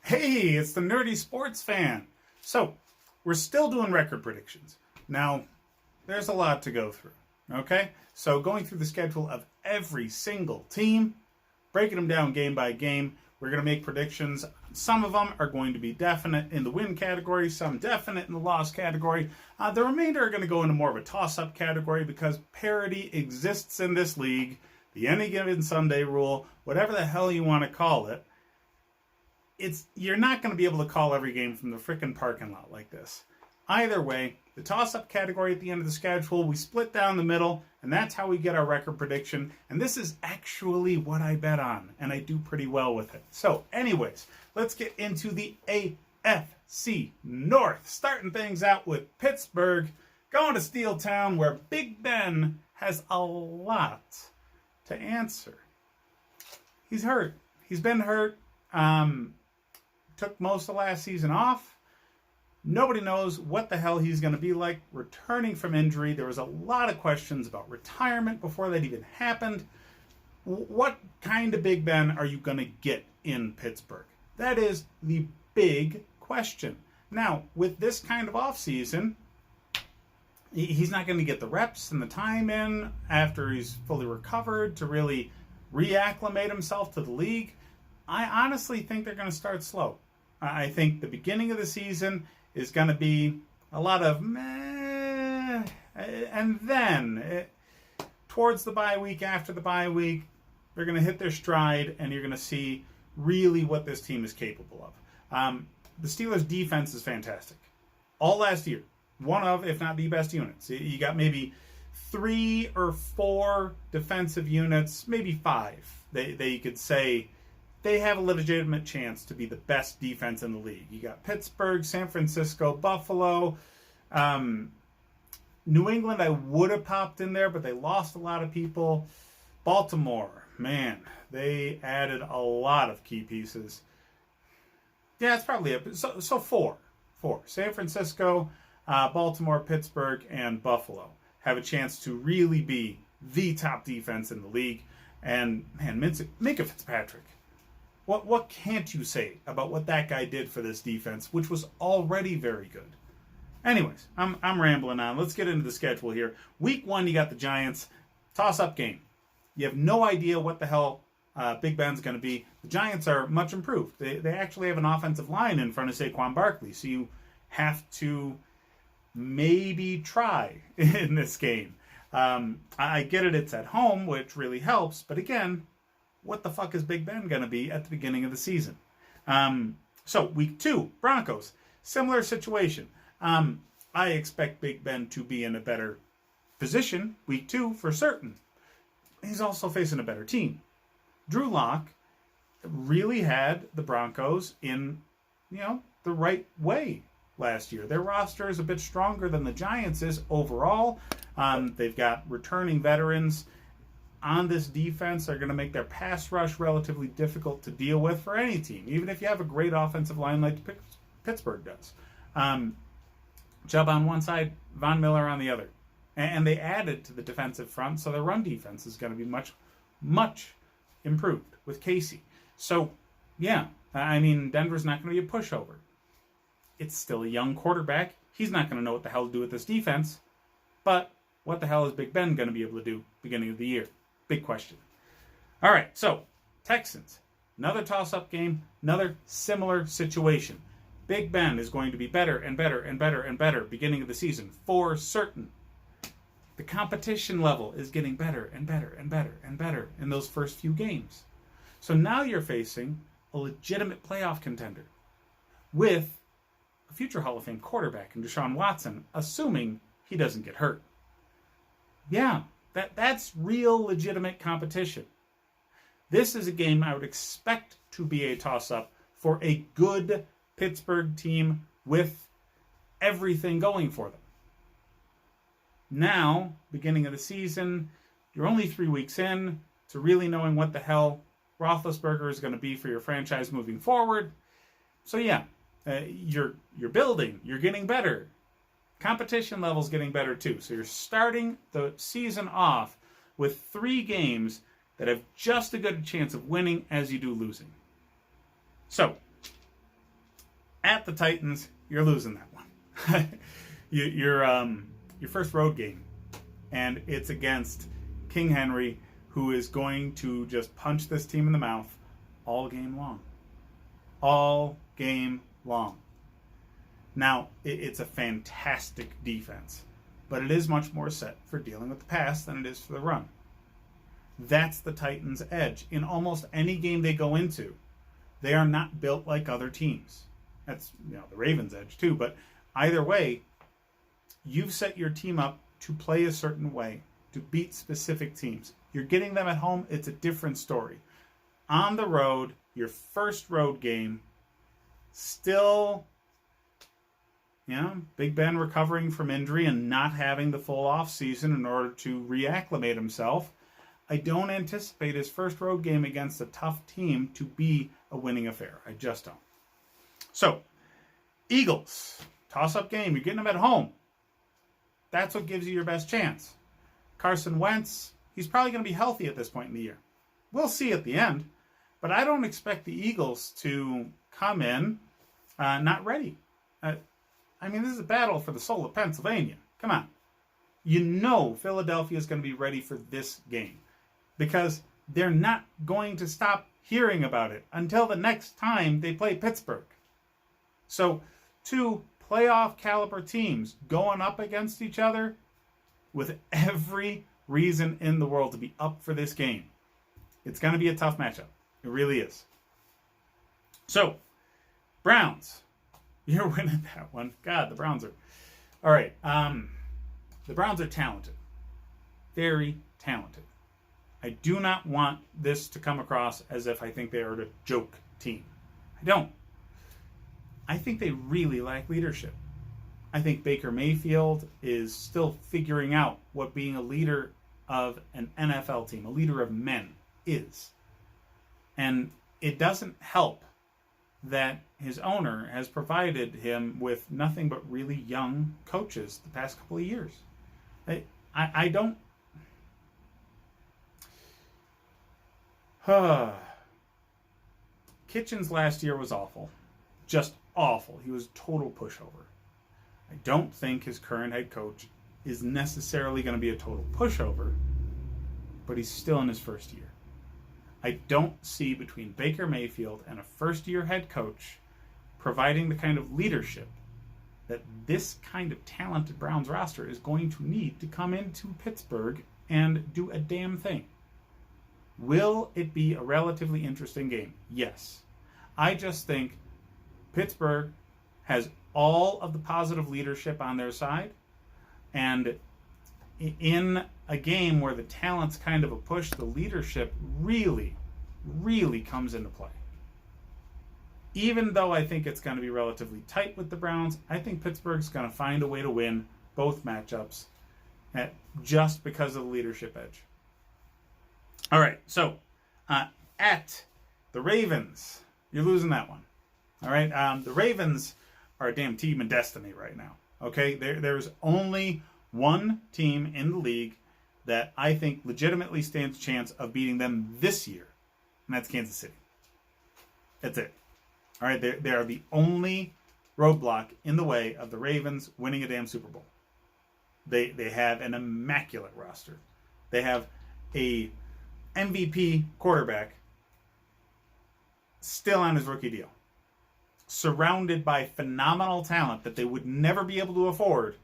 Hey, it's the Nerdy Sports Fan. So, we're still doing record predictions. Now, there's a lot to go through, okay? So, going through the schedule of every single team, breaking them down game by game, we're going to make predictions. Some of them are going to be definite in the win category, some definite in the loss category. The remainder are going to go into more of a toss-up category because parity exists in this league. The Any Given Sunday rule, whatever the hell you want to call it, you're not going to be able to call every game from the frickin' parking lot like this. Either way, the toss-up category at the end of the schedule, we split down the middle, and that's how we get our record prediction. And this is actually what I bet on, and I do pretty well with it. So, anyways, let's get into the AFC North. Starting things out with Pittsburgh, going to Steel Town, where Big Ben has a lot to answer. He's hurt. He's been hurt. Took most of last season off. Nobody knows what the hell he's going to be like returning from injury. There was a lot of questions about retirement before that even happened. What kind of Big Ben are you going to get in Pittsburgh? That is the big question. Now, with this kind of offseason, he's not going to get the reps and the time in after he's fully recovered to really reacclimate himself to the league. I honestly think they're going to start slow. I think the beginning of the season is going to be a lot of meh, and then towards the bye week, after the bye week, they're going to hit their stride, and you're going to see really what this team is capable of. The Steelers' defense is fantastic. All last year, one of, if not the best units. You got maybe 3 or 4 defensive units, maybe 5. They could say they have a legitimate chance to be the best defense in the league. You got Pittsburgh, San Francisco, Buffalo. New England, I would have popped in there, but they lost a lot of people. Baltimore, man, they added a lot of key pieces. Yeah, it's probably it. So 4. San Francisco, Baltimore, Pittsburgh, and Buffalo have a chance to really be the top defense in the league. And, man, Minkah Fitzpatrick. What can't you say about what that guy did for this defense, which was already very good? Anyways, I'm rambling on. Let's get into the schedule here. Week 1, you got the Giants. Toss-up game. You have no idea what the hell Big Ben's going to be. The Giants are much improved. They actually have an offensive line in front of Saquon Barkley, so you have to maybe try in this game. I get it, it's at home, which really helps, but again, what the fuck is Big Ben going to be at the beginning of the season? So, week 2, Broncos. Similar situation. I expect Big Ben to be in a better position, week 2, for certain. He's also facing a better team. Drew Lock really had the Broncos in, the right way last year. Their roster is a bit stronger than the Giants is overall. They've got returning veterans on this defense are going to make their pass rush relatively difficult to deal with for any team, even if you have a great offensive line like Pittsburgh does. Chubb on one side, Von Miller on the other. And they added to the defensive front, so their run defense is going to be much, much improved with Casey. So, yeah, Denver's not going to be a pushover. It's still a young quarterback. He's not going to know what the hell to do with this defense. But what the hell is Big Ben going to be able to do beginning of the year? Big question. All right, so Texans. Another toss-up game, another similar situation. Big Ben is going to be better and better and better and better beginning of the season, for certain. The competition level is getting better and better and better and better in those first few games. So now you're facing a legitimate playoff contender with a future Hall of Fame quarterback in Deshaun Watson, assuming he doesn't get hurt. Yeah, that's real legitimate competition. This is a game I would expect to be a toss-up for a good Pittsburgh team with everything going for them. Now, beginning of the season, you're only 3 weeks in to really knowing what the hell Roethlisberger is going to be for your franchise moving forward. So yeah, you're building, you're getting better. Competition level's getting better too. So you're starting the season off with 3 games that have just as good a chance of winning as you do losing. So, At the Titans, you're losing that one. Your first road game, and it's against King Henry, who is going to just punch this team in the mouth all game long. All game long. Now, it's a fantastic defense, but it is much more set for dealing with the pass than it is for the run. That's the Titans' edge. In almost any game they go into, they are not built like other teams. That's the Ravens' edge too, but either way, you've set your team up to play a certain way, to beat specific teams. You're getting them at home, it's a different story. On the road, your first road game, still, Big Ben recovering from injury and not having the full off season in order to reacclimate himself. I don't anticipate his first road game against a tough team to be a winning affair. I just don't. So, Eagles, toss-up game. You're getting them at home. That's what gives you your best chance. Carson Wentz, he's probably going to be healthy at this point in the year. We'll see at the end. But I don't expect the Eagles to come in not ready. This is a battle for the soul of Pennsylvania. Come on. Philadelphia is going to be ready for this game, because they're not going to stop hearing about it until the next time they play Pittsburgh. So, two playoff caliber teams going up against each other with every reason in the world to be up for this game. It's going to be a tough matchup. It really is. So, Browns. You're winning that one. God, the Browns are... All right. The Browns are talented. Very talented. I do not want this to come across as if I think they are a joke team. I don't. I think they really lack leadership. I think Baker Mayfield is still figuring out what being a leader of an NFL team, a leader of men, is. And it doesn't help that his owner has provided him with nothing but really young coaches the past couple of years. I don't... Kitchens last year was awful. Just awful. He was a total pushover. I don't think his current head coach is necessarily going to be a total pushover, but he's still in his first year. I don't see between Baker Mayfield and a first-year head coach providing the kind of leadership that this kind of talented Browns roster is going to need to come into Pittsburgh and do a damn thing. Will it be a relatively interesting game? Yes. I just think Pittsburgh has all of the positive leadership on their side, and in a game where the talent's kind of a push, the leadership really, really comes into play. Even though I think it's going to be relatively tight with the Browns, I think Pittsburgh's going to find a way to win both matchups just because of the leadership edge. All right, so at the Ravens, you're losing that one. All right, the Ravens are a damn team of destiny right now. Okay, there's only one team in the league that I think legitimately stands a chance of beating them this year, and that's Kansas City. That's it. All right, they are the only roadblock in the way of the Ravens winning a damn Super Bowl. They have an immaculate roster. They have a MVP quarterback still on his rookie deal, surrounded by phenomenal talent that they would never be able to afford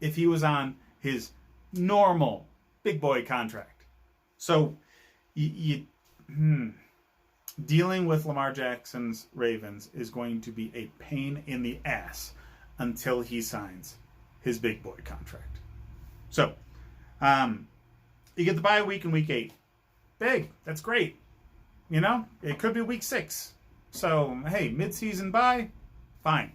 if he was on his normal big boy contract. So, dealing with Lamar Jackson's Ravens is going to be a pain in the ass until he signs his big boy contract. So, you get the bye week in week 8. Big. That's great. It could be week 6. So, hey, mid-season bye, fine.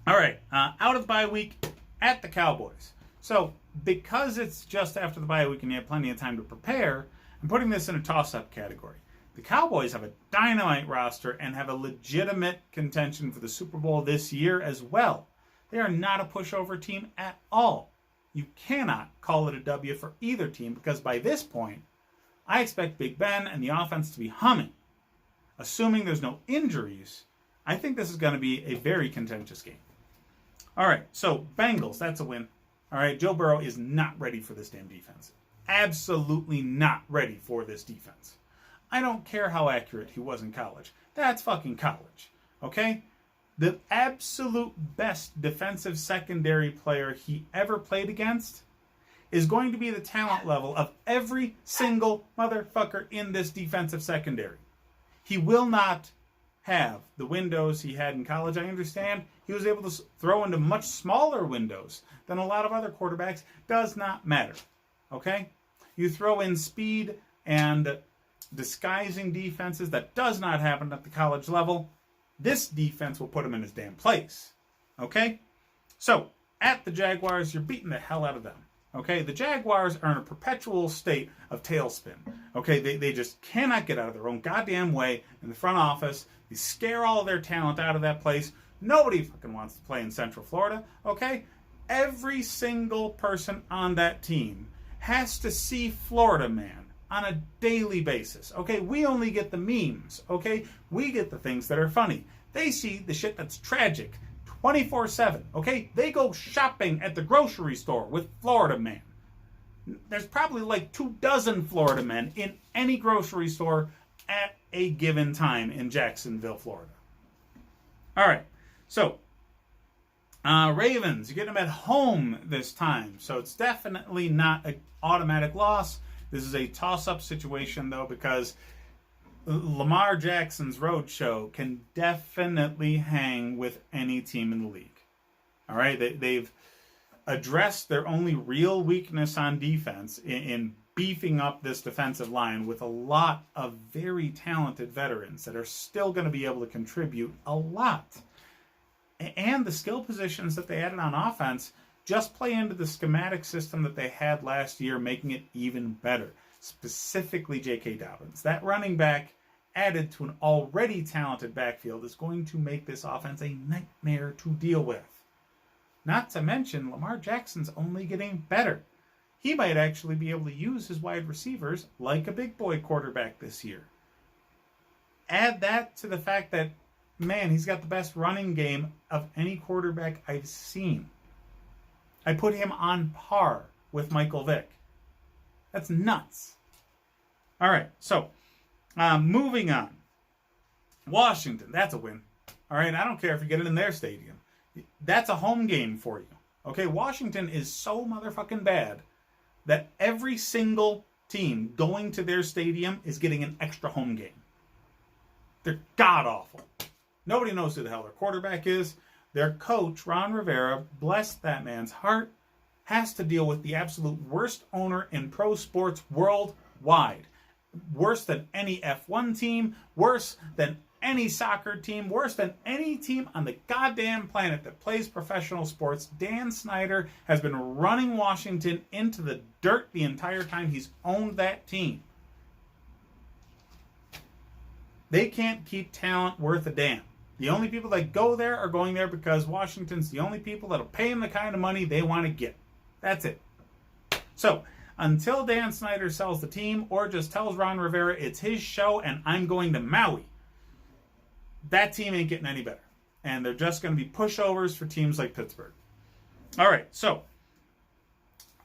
All right, out of the bye week, at the Cowboys. So, because it's just after the bye week and you have plenty of time to prepare, I'm putting this in a toss-up category. The Cowboys have a dynamite roster and have a legitimate contention for the Super Bowl this year as well. They are not a pushover team at all. You cannot call it a W for either team because by this point, I expect Big Ben and the offense to be humming. Assuming there's no injuries, I think this is going to be a very contentious game. All right, so Bengals, that's a win. All right, Joe Burrow is not ready for this damn defense. Absolutely not ready for this defense. I don't care how accurate he was in college. That's fucking college, okay? The absolute best defensive secondary player he ever played against is going to be the talent level of every single motherfucker in this defensive secondary. He will not have the windows he had in college. I understand he was able to throw into much smaller windows than a lot of other quarterbacks. Does not matter, okay? You throw in speed and disguising defenses. That does not happen at the college level. This defense will put him in his damn place, okay? So, at the Jaguars, you're beating the hell out of them. Okay, the Jaguars are in a perpetual state of tailspin. Okay, they just cannot get out of their own goddamn way in the front office. They scare all of their talent out of that place. Nobody fucking wants to play in Central Florida. Okay, every single person on that team has to see Florida Man on a daily basis. Okay, we only get the memes. Okay, we get the things that are funny. They see the shit that's tragic. 24/7, okay? They go shopping at the grocery store with Florida Man. There's probably like 24 Florida men in any grocery store at a given time in Jacksonville, Florida. All right, so Ravens, you get them at home this time, so it's definitely not an automatic loss. This is a toss-up situation, though, because Lamar Jackson's roadshow can definitely hang with any team in the league. All right, they've addressed their only real weakness on defense in beefing up this defensive line with a lot of very talented veterans that are still going to be able to contribute a lot. And the skill positions that they added on offense just play into the schematic system that they had last year, making it even better. Specifically J.K. Dobbins. That running back added to an already talented backfield is going to make this offense a nightmare to deal with. Not to mention, Lamar Jackson's only getting better. He might actually be able to use his wide receivers like a big boy quarterback this year. Add that to the fact that, man, he's got the best running game of any quarterback I've seen. I put him on par with Michael Vick. That's nuts. All right, so moving on. Washington, that's a win. All right, I don't care if you get it in their stadium. That's a home game for you. Okay, Washington is so motherfucking bad that every single team going to their stadium is getting an extra home game. They're god-awful. Nobody knows who the hell their quarterback is. Their coach, Ron Rivera, bless that man's heart, has to deal with the absolute worst owner in pro sports worldwide. Worse than any F1 team, worse than any soccer team, worse than any team on the goddamn planet that plays professional sports. Dan Snyder has been running Washington into the dirt the entire time he's owned that team. They can't keep talent worth a damn. The only people that go there are going there because Washington's the only people that'll pay them the kind of money they want to get. That's it. So, until Dan Snyder sells the team or just tells Ron Rivera it's his show and I'm going to Maui, that team ain't getting any better. And they're just going to be pushovers for teams like Pittsburgh. All right, so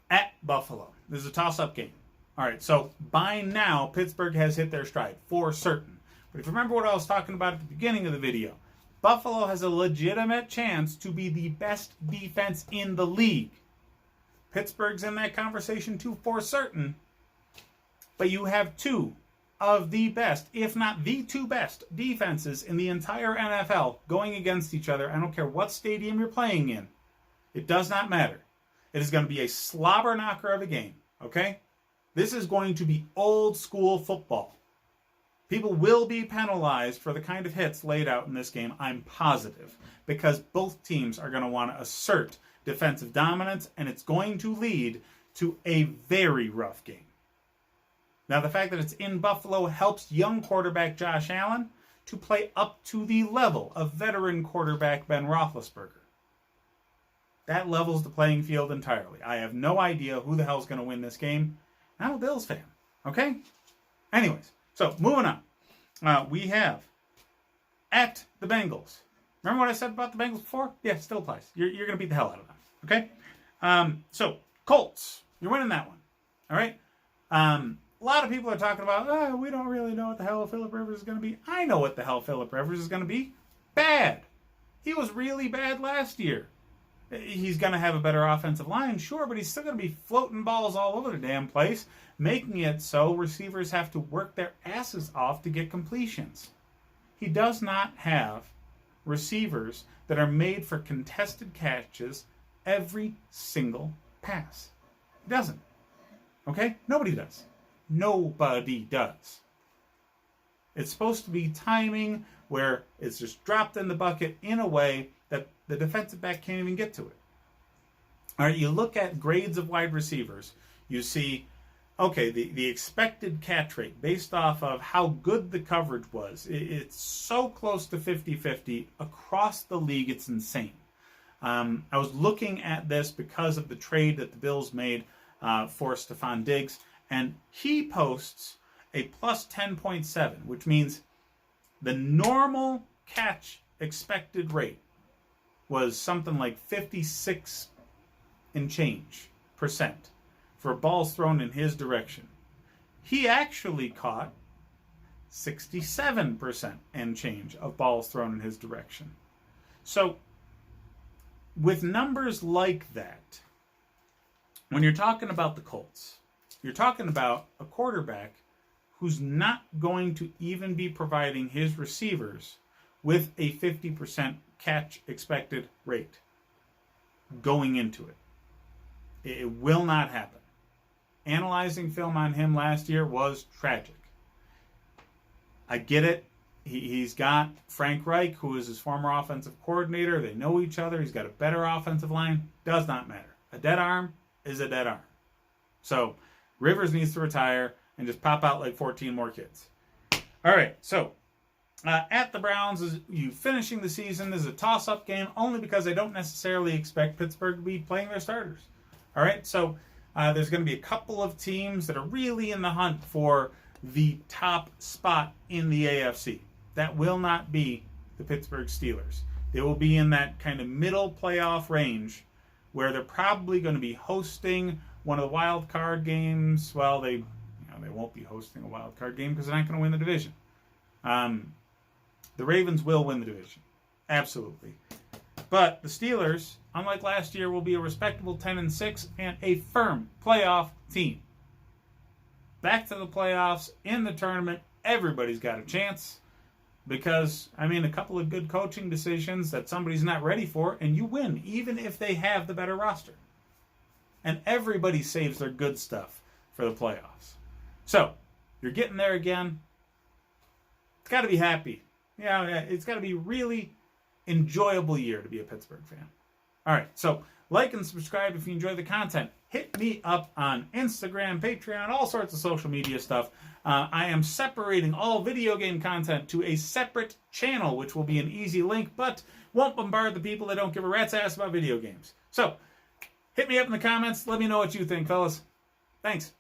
at Buffalo. This is a toss-up game. All right, so by now, Pittsburgh has hit their stride for certain. But if you remember what I was talking about at the beginning of the video, Buffalo has a legitimate chance to be the best defense in the league. Pittsburgh's in that conversation too for certain. But you have two of the best, if not the two best, defenses in the entire NFL going against each other. I don't care what stadium you're playing in. It does not matter. It is going to be a slobber knocker of a game, okay? This is going to be old school football. People will be penalized for the kind of hits laid out in this game, I'm positive, because both teams are going to want to assert defensive dominance, and it's going to lead to a very rough game. Now, the fact that it's in Buffalo helps young quarterback Josh Allen to play up to the level of veteran quarterback Ben Roethlisberger. That levels the playing field entirely. I have no idea who the hell's going to win this game. I'm a Bills fan, okay? Anyways, so moving on. We have at the Bengals. Remember what I said about the Bengals before? Yeah, still applies. You're going to beat the hell out of them. Okay? So, Colts. You're winning that one. All right? A lot of people are talking about, we don't really know what the hell Phillip Rivers is going to be. I know what the hell Phillip Rivers is going to be. Bad. He was really bad last year. He's going to have a better offensive line, sure, but he's still going to be floating balls all over the damn place, making it so receivers have to work their asses off to get completions. He does not have receivers that are made for contested catches every single pass. He doesn't. Okay? Nobody does. Nobody does. It's supposed to be timing where it's just dropped in the bucket in a way that the defensive back can't even get to it. All right, you look at grades of wide receivers, you see, okay, the expected catch rate based off of how good the coverage was, it's so close to 50-50 across the league, it's insane. I was looking at this because of the trade that the Bills made for Stephon Diggs, and he posts a plus 10.7, which means the normal catch expected rate was something like 56 and change percent for balls thrown in his direction. He actually caught 67% and change of balls thrown in his direction. So, with numbers like that, when you're talking about the Colts, you're talking about a quarterback who's not going to even be providing his receivers with a 50% catch expected rate going into it. It will not happen. Analyzing film on him last year was tragic. I get it. He's got Frank Reich, who is his former offensive coordinator. They know each other. He's got a better offensive line. Does not matter. A dead arm is a dead arm. So Rivers needs to retire and just pop out like 14 more kids. All right, so at the Browns, is you finishing the season is a toss-up game only because I don't necessarily expect Pittsburgh to be playing their starters. All right, so there's going to be a couple of teams that are really in the hunt for the top spot in the AFC. That will not be the Pittsburgh Steelers. They will be in that kind of middle playoff range where they're probably going to be hosting one of the wild card games. Well, they won't be hosting a wild card game because they're not going to win the division. The Ravens will win the division. Absolutely. But the Steelers, unlike last year, will be a respectable 10-6 and a firm playoff team. Back to the playoffs, in the tournament, everybody's got a chance. Because, a couple of good coaching decisions that somebody's not ready for, and you win, even if they have the better roster. And everybody saves their good stuff for the playoffs. So, you're getting there again. It's got to be happy. It's got to be really enjoyable year to be a Pittsburgh fan. All right, so like and subscribe if you enjoy the content. Hit me up on Instagram, Patreon, all sorts of social media stuff. I am separating all video game content to a separate channel, which will be an easy link, but won't bombard the people that don't give a rat's ass about video games. So, hit me up in the comments. Let me know what you think, fellas. Thanks.